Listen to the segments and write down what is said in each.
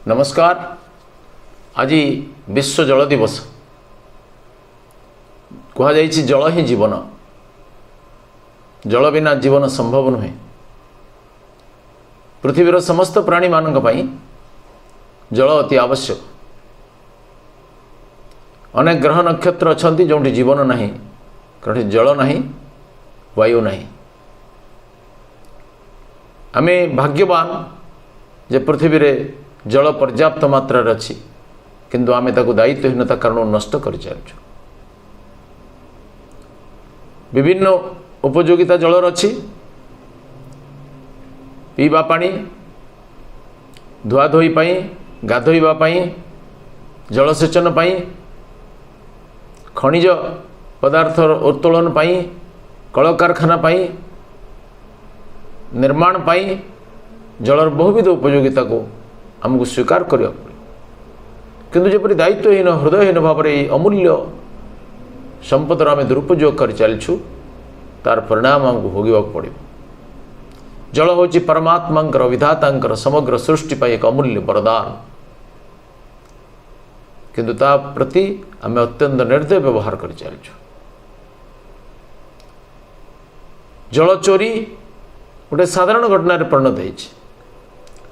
नमस्कार। आज विश्व जल दिवस कहुई जल ही जीवन। जल बिना जीवन संभव नुहे। पृथ्वीर समस्त प्राणी मानक पई जल अति आवश्यक। अनेक ग्रह नक्षत्र अछंती जोंठी जीवन नहीं, कहीं जल नहीं, वायु नहीं। आमे भाग्यवान जे पृथ्वी रे जल पर्याप्त मात्रा अच्छी, किंतु आमे ताको दायित्वहीनता कारण नष्ट कर चलछु। विभिन्न उपयोगिता जलर अच्छी। पीवा पानी, धुआधोई पाई, गाधोइबा पाई, जलसेचन पाई, खनिज पदार्थ उत्तोलन पाई, कलकारखाना पाई, निर्माण पाई जलर बहुविध उपयोगिता को आमको स्वीकार करिया पड़े। किंतु जेपरि दायित्वहीन हृदयहीन भाव में अमूल्य संपदर आम दुरुपयोग कर चलछु, तार परिणाम आमको भोगवाक पड़े। जल हूँ परमात्मांकर विधातांकर समग्र सृष्टि पर एक अमूल्य वरदान, किंतु ता प्रति आम अत्यंत निर्दय व्यवहार कर चलछु। जल चोरी गोटे साधारण घटना परिणत होती।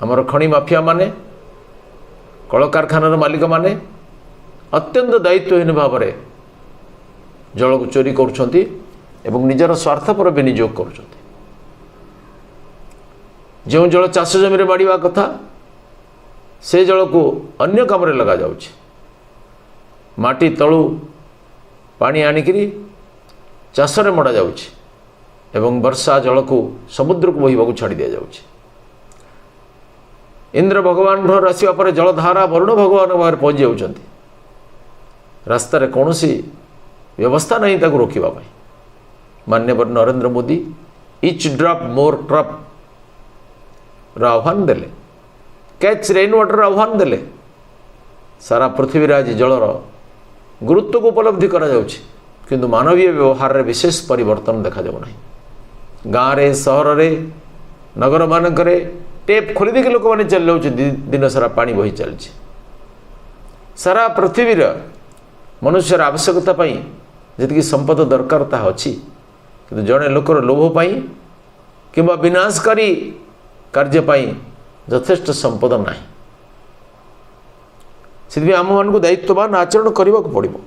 आमर खनि माफिया माने, कल कारखानार मालिक माने अत्यंत दायित्वहीन भाव में जल को चोरी करुछंती एवं निजर स्वार्थपर विनियोग करुछंती। जो जल चाष जमी बाड़ा कथा से जल को अन्य काम रे लगा जाउछि। माटी तलु पानी आनिकरी चाषरे मड़ा जाउछि एवं वर्षा जल को समुद्र को बहिबा छाड़ी दिया जाउछि। इंद्र भगवान घर आसवा पर जलधारा वरुण भगवान बाहर पहुँच जाउछंती। रास्तार कौन सी व्यवस्था नहीं ताको रोकवा। मान्यवर Narendra Modi etch drop more crop आह्वान देले, कैच रेन वाटर आह्वान देले। सारा पृथ्वी आज जलर गुरुत्व को उपलब्धि करा जाउछि, किंतु मानवीय व्यवहार रे विशेष परिवर्तन देखा जाउ नहीं। गाँव रे, सहर रे, नगर मानकरे टेप खोली देखिए लोक मैंने चल जाऊँ दिन सारा पानी बही चलछि। सारा पृथ्वी मनुष्यर आवश्यकता जी संपद दरकार ता अच्छी, किंतु जड़े लोकर लोभ पाई कि विनाशकारी कार्यपाई यथेष्ट संपद ना। से आम मान दायित्ववान आचरण करने को पड़ो।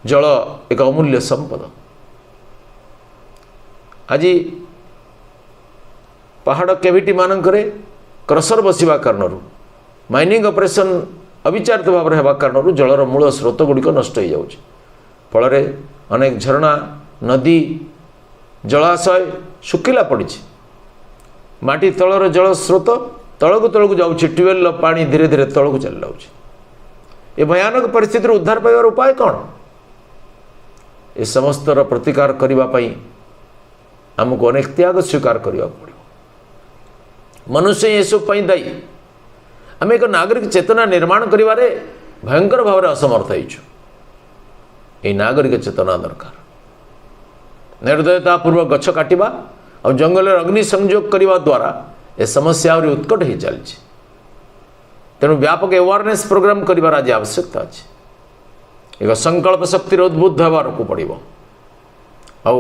जल एक अमूल्य संपद। आज पहाड़ केविटी मानकरे क्रसर बसवा कारण, माइनिंग ऑपरेशन अविचारित भाव में होगा कारण जलर मूल स्रोत गुड़िक नष्ट हो जाउछि। फल अनेक झरणा, नदी, जलाशय शुकिला पड़ी। माटी तलर जल स्रोत तलकू तलकू जाउछि। ट्यूबवेल पानी धीरे धीरे तलकू चल जाउछि। ए भयानक परिस्थिति उद्धार पाइबार उपाय कौन? ए समस्तर प्रतिकार करने आमको अनेक त्याग स्वीकार करने पड़ो। मनुष्य ये सब दायी। आम एक नागरिक चेतना निर्माण करिवारे भयंकर भाव में असमर्थ होइछु। ए नागरिक चेतना दरकार। निर्दयता पूर्वक गछ काटिबा और जंगल अग्नि संयोग करने द्वारा ए समस्या और उत्कट हो चलछि। तेणु व्यापक अवेयरनेस प्रोग्राम करिवार आज आवश्यकता अछि। एक संकल्प शक्ति उद्बुद्ध होबार को पड़ो। आ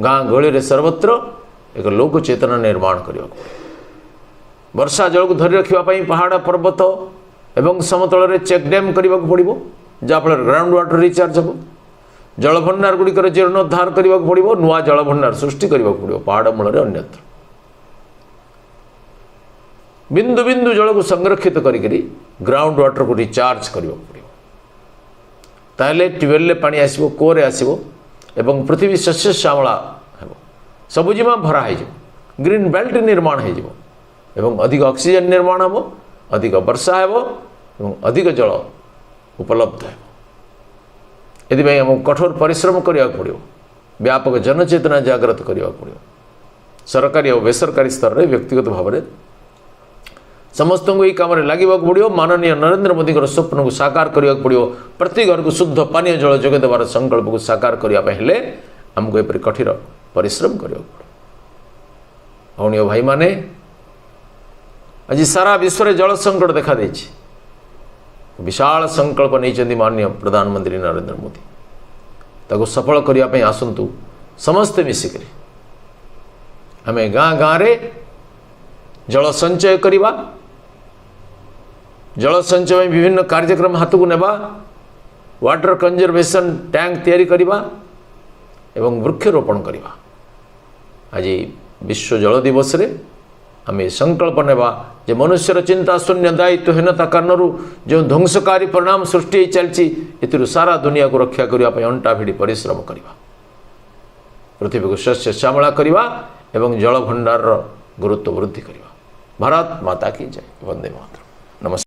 गाँ गहली रे सर्वत्र एक लोक चेतना निर्माण करने को। वर्षा जल को धरी रखापी पहाड़ पर्वत एवं समतल रे चेक डैम करने को पड़ो, जहाँफल ग्राउंड वाटर रिचार्ज हम। जल भंडार गुड़िकर जीर्णोद्धार करने को पड़ो, नुआ जल भंडार सृष्टि करने को पड़ो पहाड़ मूल अन्यत्र। बिंदु बिंदु जल को संरक्षित करी ग्राउंड वाटर को रिचार्ज करने को पड़ो। ताहले ट्यूबवेल पानी आसो, कूअरे आसो एवं पृथ्वी शस्य श्यामला हो, सबुजिमा भरा हो, ग्रीन बेल्ट निर्माण हो एवं अधिक ऑक्सीजन निर्माण हो, अधिक वर्षा हो एवं अधिक जल उपलब्ध हो। ये आमको कठोर परिश्रम करने को पड़ो। व्यापक जनचेतना जागृत करने को पड़ो। सरकारी और बेसरकारी स्तर में व्यक्तिगत भाव में समस्त को यही काम लगे पड़ो। माननीय नरेंद्र मोदी स्वप्न को साकार करने को पड़ो। प्रति घर को शुद्ध पानीय जल जोगे देवार संकल्प को साकार करने आमको एपरी कठिन परिश्रम करने को पड़ो। भौणी भाई माने आज सारा विश्व में जल संकट देखा देछि। विशाल संकल्प नहीं माननीय प्रधानमंत्री नरेंद्र मोदी ताको सफल करने आसतु समस्ते मिसिक आम गाँ गाँ रे जल संचय करवा, जल संचय विभिन्न कार्यक्रम हाथ को नेबा, वाटर कंजर्वेशन टैंक तैयारी करवा एवं वृक्षरोपण करवा। आज विश्व जल दिवस रे आम संकल्प नेबा जे मनुष्यर चिंता शून्य दायित्वहीनता कारण जो ध्वंसकारी परिणाम सृष्टि चलती एथुरु सारा दुनिया को रक्षा करने अंटा भिड़ी परिश्रम करवा, पृथ्वी को शस्य श्यामला करवा एवं जल भंडार गुरुत्व वृद्धि करवा। भारत माता की जय। वंदे मातरम। नमस्कार।